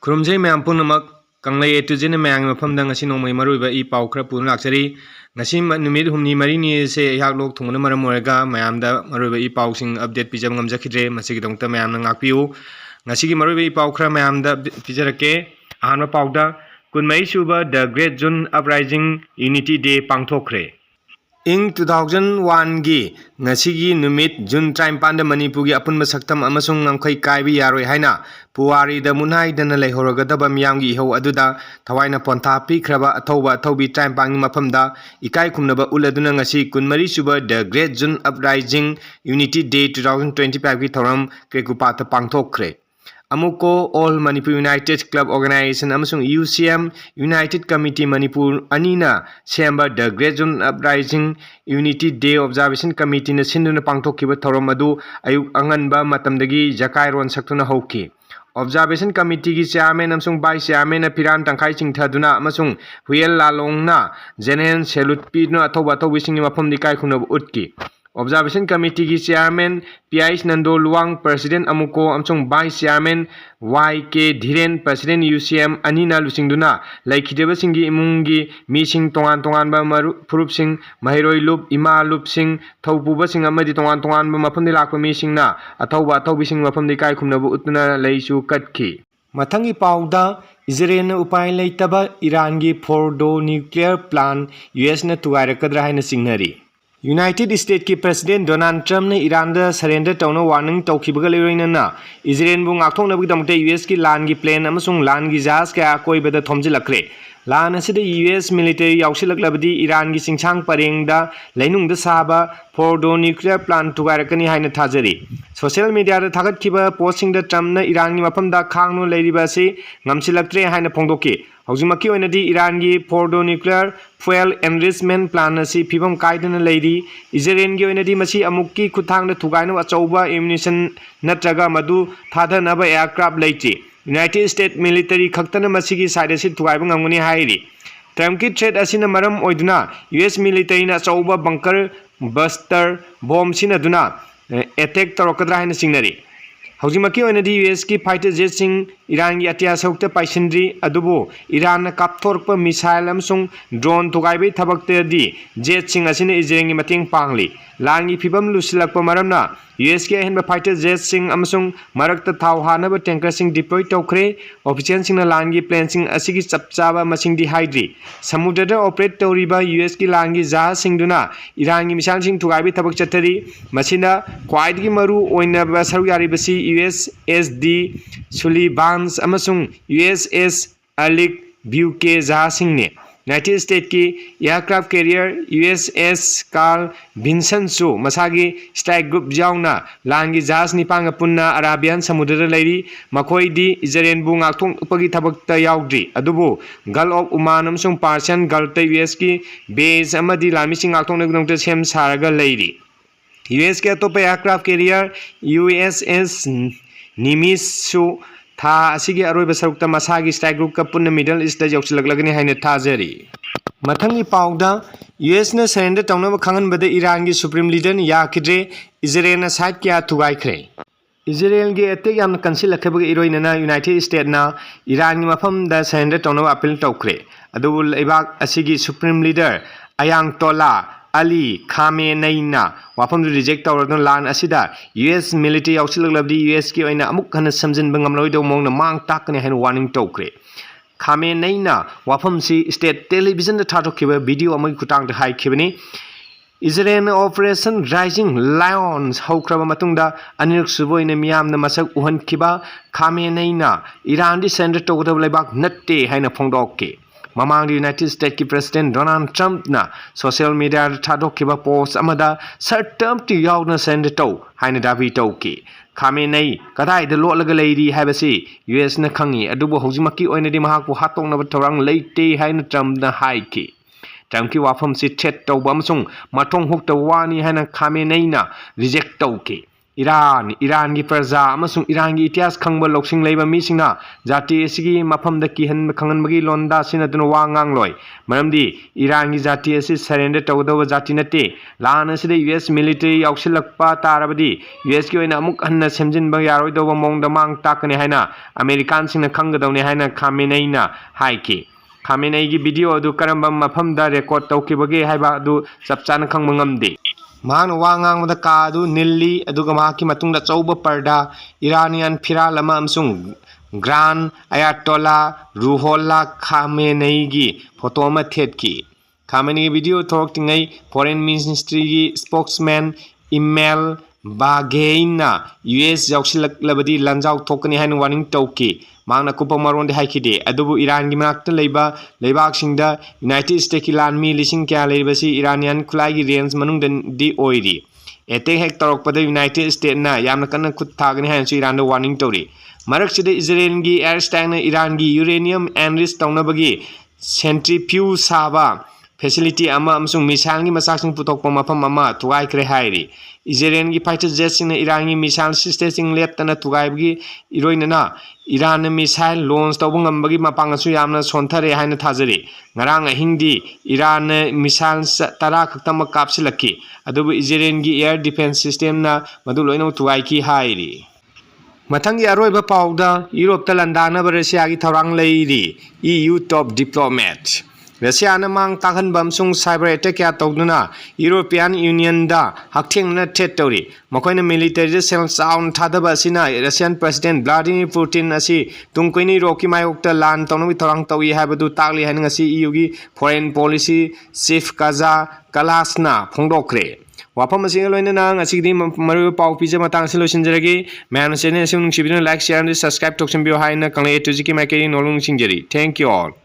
खुरुमजै ma'am पुनमक Kanglei एटुजिन मैंग मफम दंग असि नोंमै मरुइबा ई पाउ खरा पुन लाक्चरी ngasi numit humni mari ni se yak lok thungna maram orega mayam da maruiba I pau sing update pijam ngam jakhidre masigi dongta mayam na ngakpiu ngasi gi maruiba I pau khra mayam da pijarake ahanba pau da kunmai suba the great june uprising unity day pangthokre ing 2001 gi ngasigi numit june 34 da manipur gi apunba saktam amasung ngamkhai kaibi yaroi haina puwari da munhai dana leihoroga da bamyam gi ho aduda thawaina pontha pikraba athoba athobi 34 gi mafamda ikai khumnaba uladuna ngasi kunmari suba the great june uprising unity day 2025 gi thoram krekupata pangthokre amuko all manipur united club organization amasung UCM united committee manipur anina semba the great june uprising unity day observation committee na sinduna pangthokkiba thoram adu ayuk anganba matamdagi jakai ron saktuna hauki observation committee gi chairman amsung vice chairman na piran tangkai chingthaduna amasung huel lalong na general salute pi no athoba athobi sing mafam dikai khuna utki observation committee gi chairman PIS Nando Luang president amuko amsung vice chairman YK Dhiren president UCM anina lusingduna laikhideba singi imungi mising tongan tongan ba purup sing mahiroi lup ima lup sing thaupuba sing amadi tongan tongan ba mafam di lakpa mising na athoba athobi sing mafam di kai khumna bu utna leisu katki mathangi pauda Israel na upay leitaba Iran gi Fordo nuclear plant US na tuwairakadra haina singnari United States ki President Donald Trump ne Iran da surrender tawna warning tawkhibaga leroina na Israel bu ngakthongna bi damte US ki lan gi plane amasung lan gi jahaz ka koi beda thomjilakre lan asida US military yausilaklabadi Iran gi singchang pareng da leinung da saba Fordo nuclear plant tugairakani haina thajari social media da thagatkiba posting da Trump na Iran gi mafam da khangno leiriba si ngamsilaktre haina phongdoki hojimaki oinadi Iran gi Fordo nuclear fuel enrichment plant asi phibam kaidana leiri Israel gi oinadi masi amukki khuthang da thugaino achauba ammunition natraga madu thadhanaba aircraft leiti United States military khaktana masigi side asi thugaiba ngamgani hairi Trump ki threat asina maram oiduna US military na achauba bunker buster bomb sinaduna attack tarokadra haina singnari hojimaki oinadi US ki fighter jet sing Iran gi atia saukta paisindri adubu Iran na kapthorpa missile amsung drone thugaibai thabakte di jet sing asina Israel gi mating pangli langi phibam lusilakpa maramna US ki ahenba fighter jet sing amsung marakta thau hanaba tanker sing deploy tawkhre official sing na langi plane sing asigi chapchaba masing di haidri samudra operate tawriba US ki langi jahaz sing duna Iran gi missile sing thugaibai thabak chathari masina kwaidgi maru oina ba saru yari basi USSD Sullivan's amasung USS Alik Buke jahasing ne United States ki aircraft carrier USS Carl Vinson su masagi strike group jauna langi jahas nipang punna Arabian samudra leiri makoi di Israel bu ngakthong upagi thabakta yaudri adubu Gulf of Oman amsung Persian Gulf ta US ki base amadi lami sing ngakthong nagdongta sem saraga leiri US ke atopa aircraft carrier USS Nimitz su tha asigi aroiba sarukta masagi strike group ka punna Middle East da yausilaklagani haina thajari mathangi pauda US na surrender tawnaba khanganbada Iran gi supreme leader ni yakidre Israel na side kya thugaikre Israel gi attack yamna kansilakhabaga iroina na United States na Iran gi mafam da surrender tawnaba appeal tawkre adu leibak asigi supreme leader Ayatollah Ali Khamenei na wafam reject tawradon lan asida US military yausilaklabdi US ki oina amuk hana samjinba ngamloi do mong na mang takne hen warning tawkre Khamenei na wafam si state television da thatokhiba video amai khutang da hai khibani Israel operation rising lions haukraba matungda aniruk suboina miyamna masak uhan khiba Khamenei na Iran di sender tawda leibak natte haina phongdokke Mamang the United States ki President Donald Trump na social media thadokkiba post amada certain ti yauna send to haina davi tawki Khamenei kadai de lolaga leiri habasi US na khangi adubu hojimaki oinadi mahakpu hatongna thorang leite haina Trump na haiki Trump ki wafam si threat tawba amsung mathong hukta wani haina Khamenei na reject tawki Iran की प्रजा अमसुंग Iran की इतिहास खंगबा लौसिंग लेबा मिसिंगना जाति असि मफमदा किहन खंगनबगी लोंदा सिनदुन वा ngangloi मरमदी Iran की जाति असि सरेंडर तौदब जाति नते लान असि US मिलिटरी याउसिलकपा तारबदी US की ओइना अमुक हन्ना सेमजिनबा यारोइदोबा मोंगदा मांग ताकने हाइना अमेरिकान सिंगना खंगदौने हाइना खामेनेइना हाइकी खामेनेई की वीडियो अदु करंबा मफमदा रेकॉर्ड तौकिबगे हाइबा अदु चपचान खंगबा ngamde मान वांगांगदा कादु नीली अदुगा माकी मतुंगदा चौबा पर्दा इरानियन फिराल अमा अमसुंग ग्रांड अयातोला रुहोल्ला खामेनेई फोटो अमा थेटकी खामेनेई वीडियो थोरक्तिंगै फॉरेन मिनिस्ट्री की स्पोक्समैन इमेल बागेइना US याउसिलकलबदी लंजाउ थोकनी हाइन वार्निंग तौकी मांगना कुपा मरोंदे हाइकिदे अदुबु ईरान की मनाक्ता लेबा लेबाकसिंगदा यूनाइटेड स्टेट्स की लानमी लिसिंग क्या लेबसी इरानियन खुलाई की रेंज मनुंगदि ओइरी एटेक हेक तौरकपदा यूनाइटेड स्टेट्स ना यामना कन्ना खुद थागनी हाइनसु इरानदा वार्निंग तौरी मरकसिदे इजराइल की एयर स्ट्राइकना इरान की यूरेनियम एनरिच तौनबगी सेंट्रीफ्यूज साबा फैसिलिटी मिसाइल की मचाक पुथोप मफम थुगाइख्रे हाइरी इजराइल की फाइटर जेट इरान की मिसाइल सिस्टम लेप्तना थुगाइबगी इरोइनना इरान मिसाइल लॉन्च तौब ngambagi mapangsu yamna sonthare haina thajari ngarang ahingdi Iran missile 10 खक्तम कापसिलक्की अदुबु इजराइल की एयर डिफेंस सिस्टम ना मदु लोइनो थुगाइकी हाइरी मथंगी अरोइबा पाउदा यूरोप लंदानब रशिया की थौरांग लेइरी EU टॉप डिप्लोमेट रशिया मांग ताखनबम साइबर अटैक क्या तौदुना यूरोपियन यूनियन दा हकथेंगना थ्रेट तौरी मखोइना मिलिटरी सेल चाउन थादबा असिना रशियन प्रेसिडेंट व्लादिमीर पुतिन असी तुंगकोइनी रोकी मायोक्ता लान तौनबी थौरांग तौई हाबदु ताकली हाइन ngasi EU की फॉरेन पॉलिसी चीफ काजा कलासना फोंदोक्रे वाफम असिंग लोइनना ngasi मरु पाउ पिजे मतंग से लोसिनजरगी मैन चैनल से नुंसिबिनो लाइक शेयर एंड सब्सक्राइब तोक्सनबियो हाइना कंगले टुजिकी माइकेरी नोलुंग सिंजरी थैंक यू ऑल।